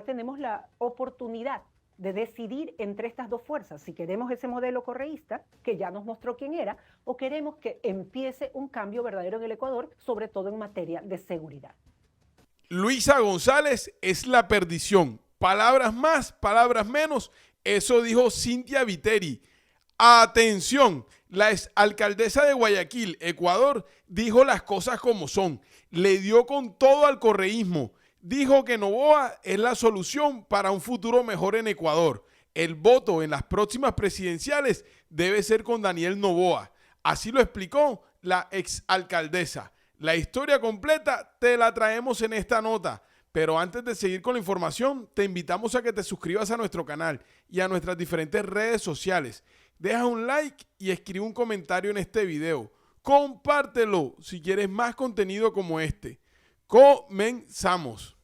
tenemos la oportunidad de decidir entre estas dos fuerzas, si queremos ese modelo correísta, que ya nos mostró quién era, o queremos que empiece un cambio verdadero en el Ecuador, sobre todo en materia de seguridad. Luisa González es la perdición. Palabras más, palabras menos. Eso dijo Cynthia Viteri. Atención, la exalcaldesa de Guayaquil, Ecuador, dijo las cosas como son. Le dio con todo al correísmo. Dijo que Noboa es la solución para un futuro mejor en Ecuador. El voto en las próximas presidenciales debe ser con Daniel Noboa. Así lo explicó la exalcaldesa. La historia completa te la traemos en esta nota. Pero antes de seguir con la información, te invitamos a que te suscribas a nuestro canal y a nuestras diferentes redes sociales. Deja un like y escribe un comentario en este video. Compártelo si quieres más contenido como este. Comenzamos.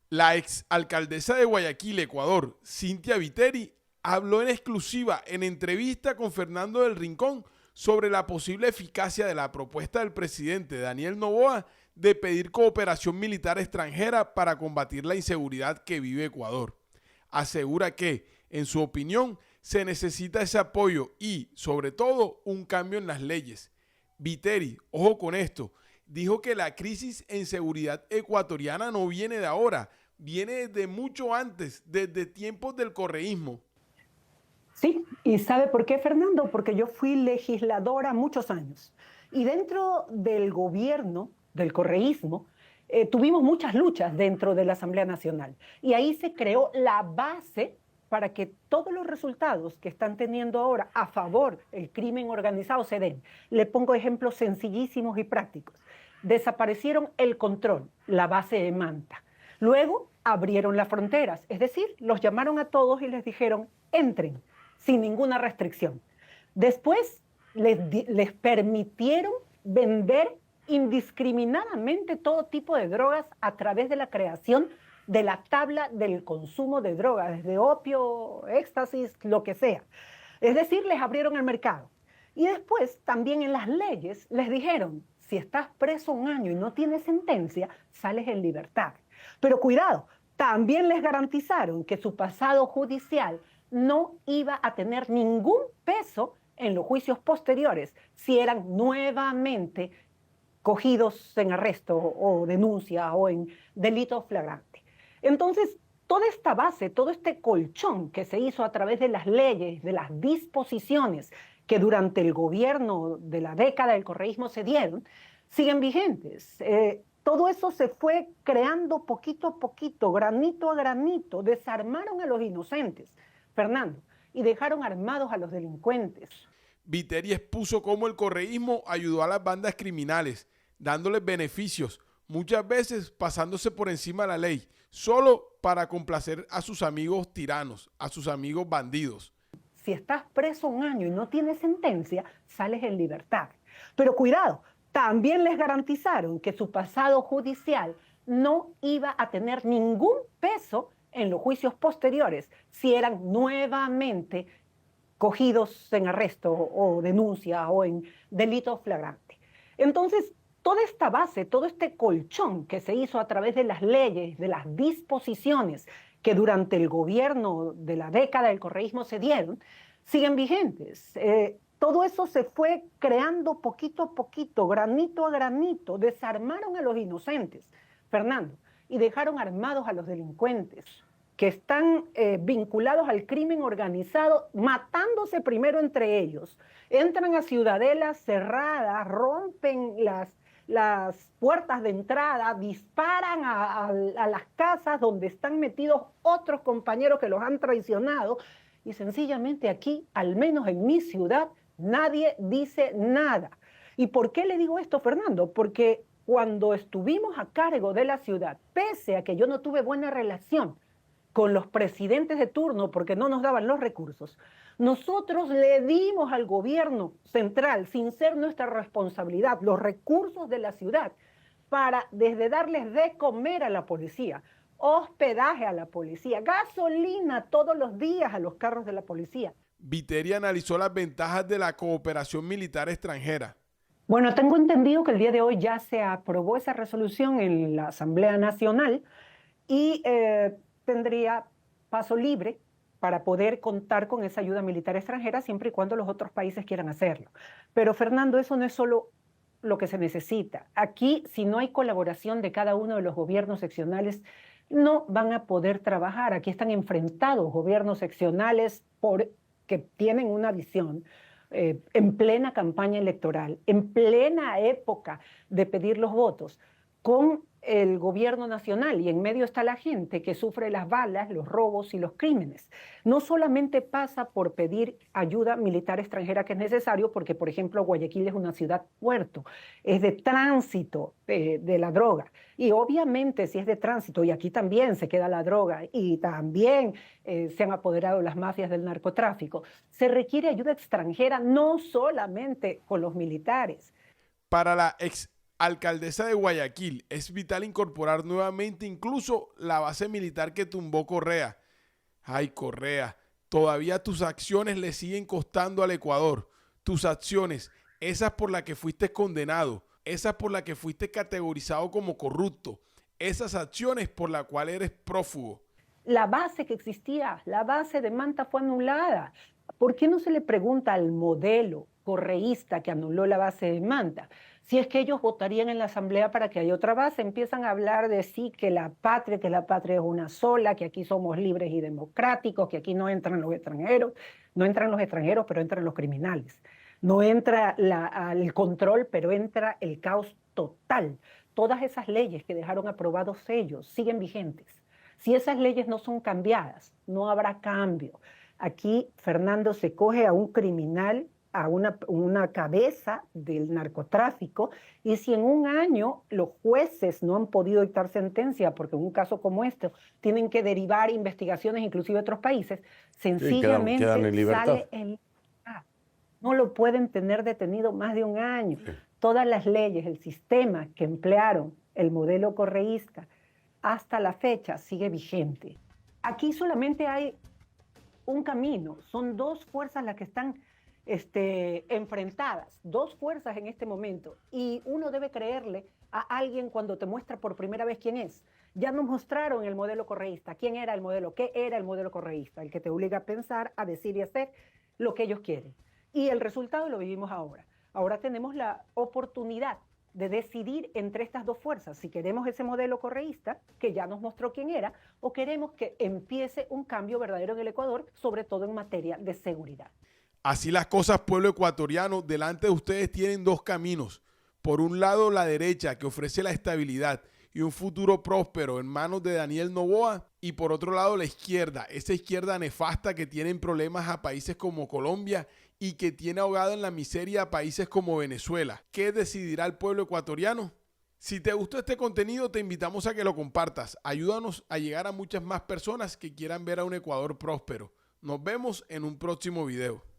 La exalcaldesa de Guayaquil, Ecuador, Cynthia Viteri, habló en exclusiva en entrevista con Fernando del Rincón sobre la posible eficacia de la propuesta del presidente Daniel Noboa de pedir cooperación militar extranjera para combatir la inseguridad que vive Ecuador. Asegura que, en su opinión, se necesita ese apoyo y, sobre todo, un cambio en las leyes. Viteri, ojo con esto, dijo que la crisis en seguridad ecuatoriana no viene de ahora, viene desde mucho antes, desde tiempos del correísmo. Sí, ¿y sabe por qué, Fernando? Porque yo fui legisladora muchos años y dentro del gobierno, del correísmo, tuvimos muchas luchas dentro de la Asamblea Nacional y ahí se creó la base para que todos los resultados que están teniendo ahora a favor del crimen organizado se den. Le pongo ejemplos sencillísimos y prácticos. Desaparecieron el control, la base de Manta. Luego abrieron las fronteras, es decir, los llamaron a todos y les dijeron, entren, sin ninguna restricción. Después les permitieron vender indiscriminadamente todo tipo de drogas a través de la creación de la tabla del consumo de drogas, desde opio, éxtasis, lo que sea. Es decir, les abrieron el mercado. Y después, también en las leyes, les dijeron, si estás preso un año y no tienes sentencia, sales en libertad. Pero cuidado, también les garantizaron que su pasado judicial no iba a tener ningún peso en los juicios posteriores si eran nuevamente cogidos en arresto o denuncia o en delito flagrante. Entonces, toda esta base, todo este colchón que se hizo a través de las leyes, de las disposiciones que durante el gobierno de la década del correísmo se dieron, siguen vigentes. Todo eso se fue creando poquito a poquito, granito a granito, desarmaron a los inocentes, Fernando, y dejaron armados a los delincuentes. Viteri expuso cómo el correísmo ayudó a las bandas criminales, dándoles beneficios, muchas veces pasándose por encima de la ley, solo para complacer a sus amigos tiranos, a sus amigos bandidos. Si estás preso un año y no tienes sentencia, sales en libertad. Pero cuidado, también les garantizaron que su pasado judicial no iba a tener ningún peso en los juicios posteriores si eran nuevamente cogidos en arresto o denuncia o en delito flagrante. Entonces, toda esta base, todo este colchón que se hizo a través de las leyes, de las disposiciones que durante el gobierno de la década del correísmo se dieron, siguen vigentes. Todo eso se fue creando poquito a poquito, granito a granito, desarmaron a los inocentes, Fernando, y dejaron armados a los delincuentes que están vinculados al crimen organizado, matándose primero entre ellos. Entran a ciudadelas cerradas, rompen las puertas de entrada, disparan a las casas donde están metidos otros compañeros que los han traicionado, y sencillamente aquí, al menos en mi ciudad, nadie dice nada. ¿Y por qué le digo esto, Fernando? Porque cuando estuvimos a cargo de la ciudad, pese a que yo no tuve buena relación con los presidentes de turno porque no nos daban los recursos, nosotros le dimos al gobierno central, sin ser nuestra responsabilidad, los recursos de la ciudad para desde darles de comer a la policía, hospedaje a la policía, gasolina todos los días a los carros de la policía. Viteri analizó las ventajas de la cooperación militar extranjera. Bueno, tengo entendido que el día de hoy ya se aprobó esa resolución en la Asamblea Nacional y tendría paso libre para poder contar con esa ayuda militar extranjera siempre y cuando los otros países quieran hacerlo. Pero Fernando, eso no es solo lo que se necesita. Aquí, si no hay colaboración de cada uno de los gobiernos seccionales, no van a poder trabajar. Aquí están enfrentados gobiernos seccionales que tienen una visión en plena campaña electoral, en plena época de pedir los votos, con el gobierno nacional y en medio está la gente que sufre las balas, los robos y los crímenes. No solamente pasa por pedir ayuda militar extranjera que es necesario, porque por ejemplo Guayaquil es una ciudad puerto, es de tránsito de la droga y obviamente si es de tránsito y aquí también se queda la droga y también se han apoderado las mafias del narcotráfico, se requiere ayuda extranjera no solamente con los militares. Para la ex alcaldesa de Guayaquil es vital incorporar nuevamente incluso la base militar que tumbó Correa. Ay, Correa, todavía tus acciones le siguen costando al Ecuador. Tus acciones, esas por las que fuiste condenado, esas por las que fuiste categorizado como corrupto, esas acciones por las cuales eres prófugo. La base que existía, la base de Manta fue anulada. ¿Por qué no se le pregunta al modelo correísta que anuló la base de Manta? Si es que ellos votarían en la asamblea para que haya otra base, empiezan a hablar de sí, que la patria es una sola, que aquí somos libres y democráticos, que aquí no entran los extranjeros, no entran los extranjeros, pero entran los criminales. No entra el control, pero entra el caos total. Todas esas leyes que dejaron aprobados ellos siguen vigentes. Si esas leyes no son cambiadas, no habrá cambio. Aquí, Fernando, se coge a un criminal, a una cabeza del narcotráfico, y si en un año los jueces no han podido dictar sentencia, porque en un caso como este tienen que derivar investigaciones inclusive a otros países, sencillamente quedan en libertad. sale en libertad. No lo pueden tener detenido más de un año. Todas las leyes, el sistema que emplearon el modelo correísta, hasta la fecha sigue vigente. Aquí solamente hay un camino, son dos fuerzas las que están enfrentadas, dos fuerzas en este momento, y uno debe creerle a alguien cuando te muestra por primera vez quién es. Ya nos mostraron el modelo correísta, quién era el modelo, qué era el modelo correísta, el que te obliga a pensar, a decir y hacer lo que ellos quieren. Y el resultado lo vivimos ahora. Ahora tenemos la oportunidad de decidir entre estas dos fuerzas, si queremos ese modelo correísta, que ya nos mostró quién era, o queremos que empiece un cambio verdadero en el Ecuador, sobre todo en materia de seguridad. Así las cosas, pueblo ecuatoriano, delante de ustedes tienen dos caminos. Por un lado, la derecha, que ofrece la estabilidad y un futuro próspero en manos de Daniel Noboa, y por otro lado, la izquierda, esa izquierda nefasta que tiene problemas a países como Colombia y que tiene ahogado en la miseria a países como Venezuela. ¿Qué decidirá el pueblo ecuatoriano? Si te gustó este contenido, te invitamos a que lo compartas. Ayúdanos a llegar a muchas más personas que quieran ver a un Ecuador próspero. Nos vemos en un próximo video.